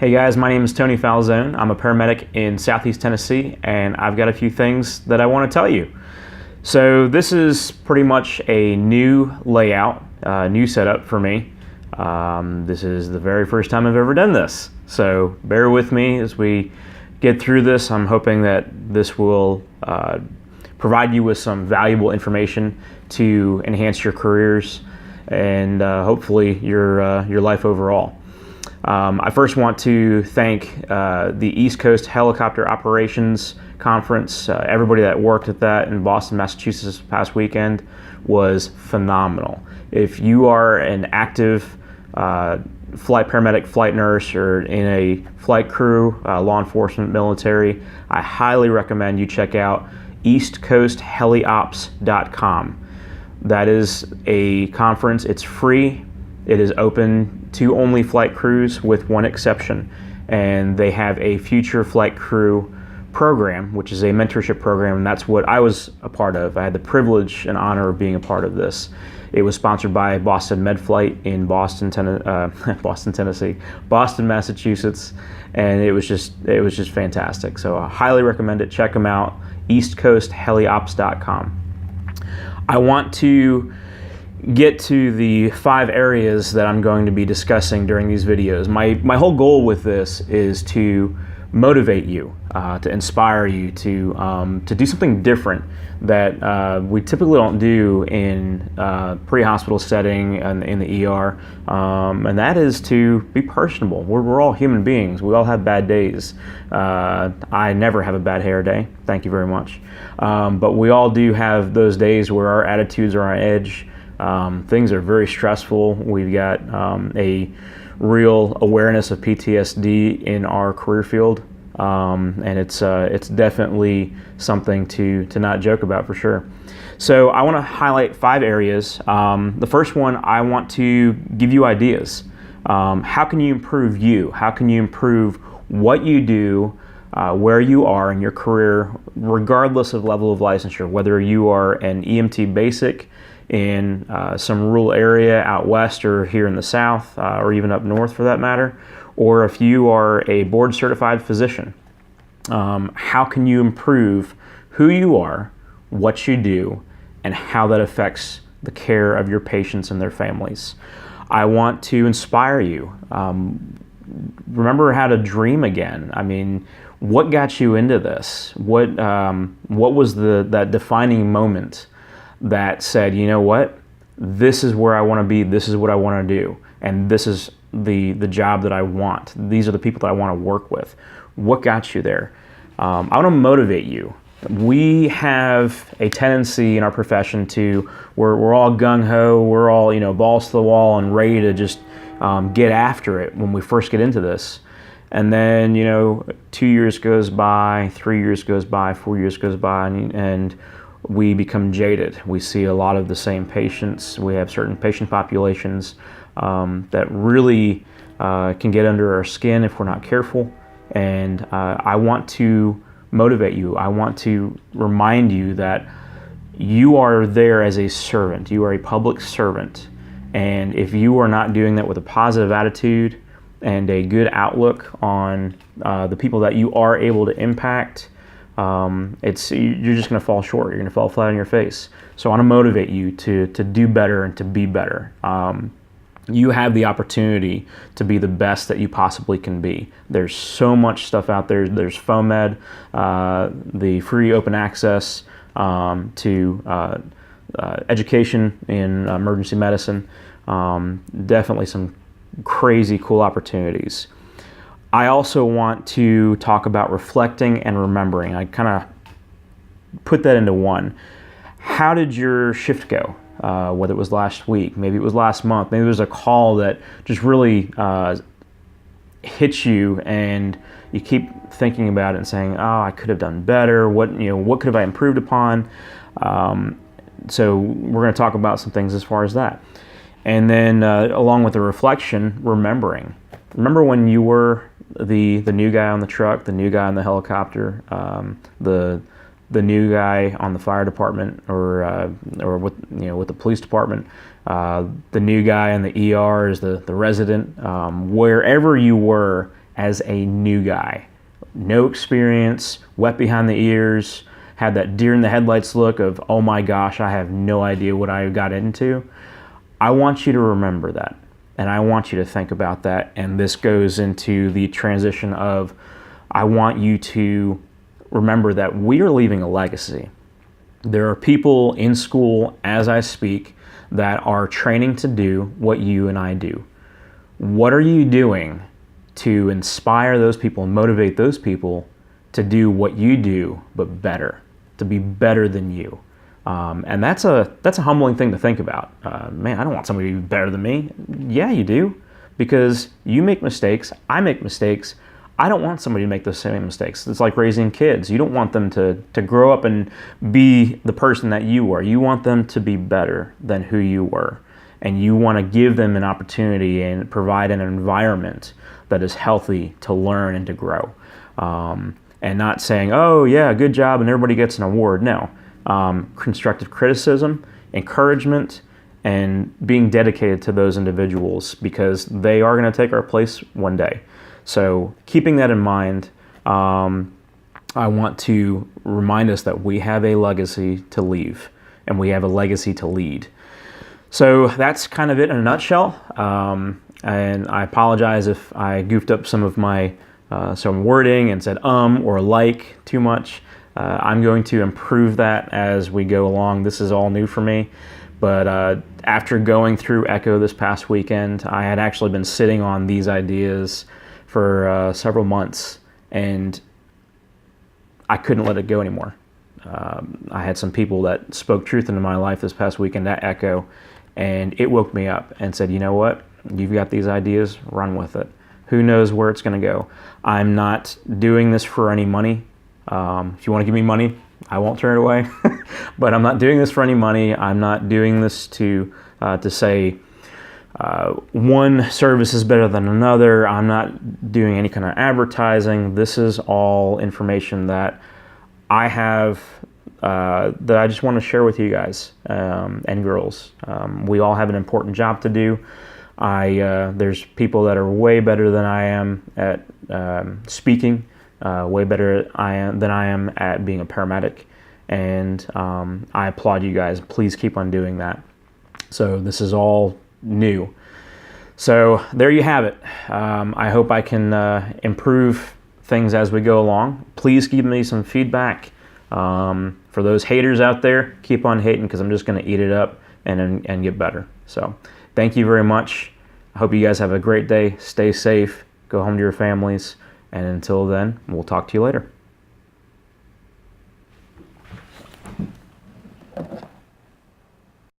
Hey guys, my name is Tony Falzone. I'm a paramedic in Southeast Tennessee, and I've got a few things that I want to tell you. So this is pretty much a new layout, new setup for me. This is the very first time I've ever done this, so bear with me as we get through this. I'm hoping that this will provide you with some valuable information to enhance your careers and hopefully your life overall. I first want to thank the East Coast Helicopter Operations Conference. Everybody that worked at that in Boston, Massachusetts this past weekend was phenomenal. If you are an active flight paramedic, flight nurse, or in a flight crew, law enforcement, military, I highly recommend you check out eastcoastheliops.com. That is a conference. It's free. It is open to only flight crews with one exception, and they have a future flight crew program, which is a mentorship program, and that's what I was a part of. I had the privilege and honor of being a part of this. It was sponsored by Boston MedFlight in Boston, Tennessee, Boston, Massachusetts, and it was just fantastic. So I highly recommend it. Check them out, eastcoastheliops.com. I want to get to the 5 areas that I'm going to be discussing during these videos. My whole goal with this is to motivate you, to inspire you to do something different that we typically don't do in pre-hospital setting and in the ER, and that is to be personable. We're all human beings. We all have bad days. I never have a bad hair day. Thank you very much. But we all do have those days where our attitudes are on edge. Things are very stressful. We've got a real awareness of PTSD in our career field, and it's definitely something to not joke about for sure. So I want to highlight 5 areas. The first one, I want to give you ideas. How can you improve you? How can you improve what you do, where you are in your career, regardless of level of licensure, whether you are an EMT basic in some rural area out west or here in the south, or even up north for that matter, or if you are a board certified physician. How can you improve who you are, what you do, and how that affects the care of your patients and their families? I want to inspire you. Remember how to dream again. I mean, what got you into this? What was that defining moment that said, you know what, this is where I want to be, this is what I want to do, and this is the job that I want. These are the people that I want to work with. What got you there? I want to motivate you. We have a tendency in our profession to, we're all gung-ho, we're all, balls to the wall and ready to just get after it when we first get into this. And then, 2 years goes by, 3 years goes by, 4 years goes by, and we become jaded. We see a lot of the same patients. We have certain patient populations that really can get under our skin if we're not careful. And I want to motivate you. I want to remind you that you are there as a servant. You are a public servant. And if you are not doing that with a positive attitude and a good outlook on the people that you are able to impact, you're just going to fall short. You're going to fall flat on your face. So I want to motivate you to do better and to be better. You have the opportunity to be the best that you possibly can be. There's so much stuff out there. There's FOAMed, the free open access to education in emergency medicine. Definitely some crazy cool opportunities. I also want to talk about reflecting and remembering. I kind of put that into one. How did your shift go? Whether it was last week, maybe it was last month, maybe there was a call that just really hits you and you keep thinking about it and saying, oh, I could have done better. What could have I improved upon? So we're going to talk about some things as far as that. And then along with the reflection, remembering. Remember when you were the new guy on the truck, the new guy on the helicopter, the new guy on the fire department, or with the police department, the new guy in the ER is the resident. Wherever you were as a new guy. No experience, wet behind the ears, had that deer in the headlights look of, oh my gosh, I have no idea what I got into. I want you to remember that, and I want you to think about that, and this goes into the transition of, I want you to remember that we are leaving a legacy. There are people in school as I speak that are training to do what you and I do. What are you doing to inspire those people and motivate those people to do what you do, but better, to be better than you? And that's a humbling thing to think about. Man, I don't want somebody to be better than me. Yeah, you do, because you make mistakes, I make mistakes. I don't want somebody to make those same mistakes. It's like raising kids. You don't want them to grow up and be the person that you were. You want them to be better than who you were. And you want to give them an opportunity and provide an environment that is healthy to learn and to grow. And not saying, oh yeah, good job, and everybody gets an award. No. Constructive criticism, encouragement, and being dedicated to those individuals, because they are going to take our place one day. So keeping that in mind, I want to remind us that we have a legacy to leave, and we have a legacy to lead. So that's kind of it in a nutshell. And I apologize if I goofed up some of my some wording and said or like too much. I'm going to improve that as we go along. This is all new for me. But after going through Echo this past weekend, I had actually been sitting on these ideas for several months, and I couldn't let it go anymore. I had some people that spoke truth into my life this past weekend at Echo, and it woke me up and said, you know what? You've got these ideas, run with it. Who knows where it's going to go? I'm not doing this for any money. If you want to give me money, I won't turn it away. But I'm not doing this for any money. I'm not doing this to say one service is better than another. I'm not doing any kind of advertising. This is all information that I have that I just want to share with you guys and girls. We all have an important job to do. There's people that are way better than I am at speaking, way better than I am at being a paramedic, and I applaud you guys. Please keep on doing that. So this is all new. So there you have it. I hope I can improve things as we go along. Please give me some feedback. For those haters out there, keep on hating, because I'm just going to eat it up and get better. So thank you very much. I hope you guys have a great day. Stay safe. Go home to your families. And until then, we'll talk to you later.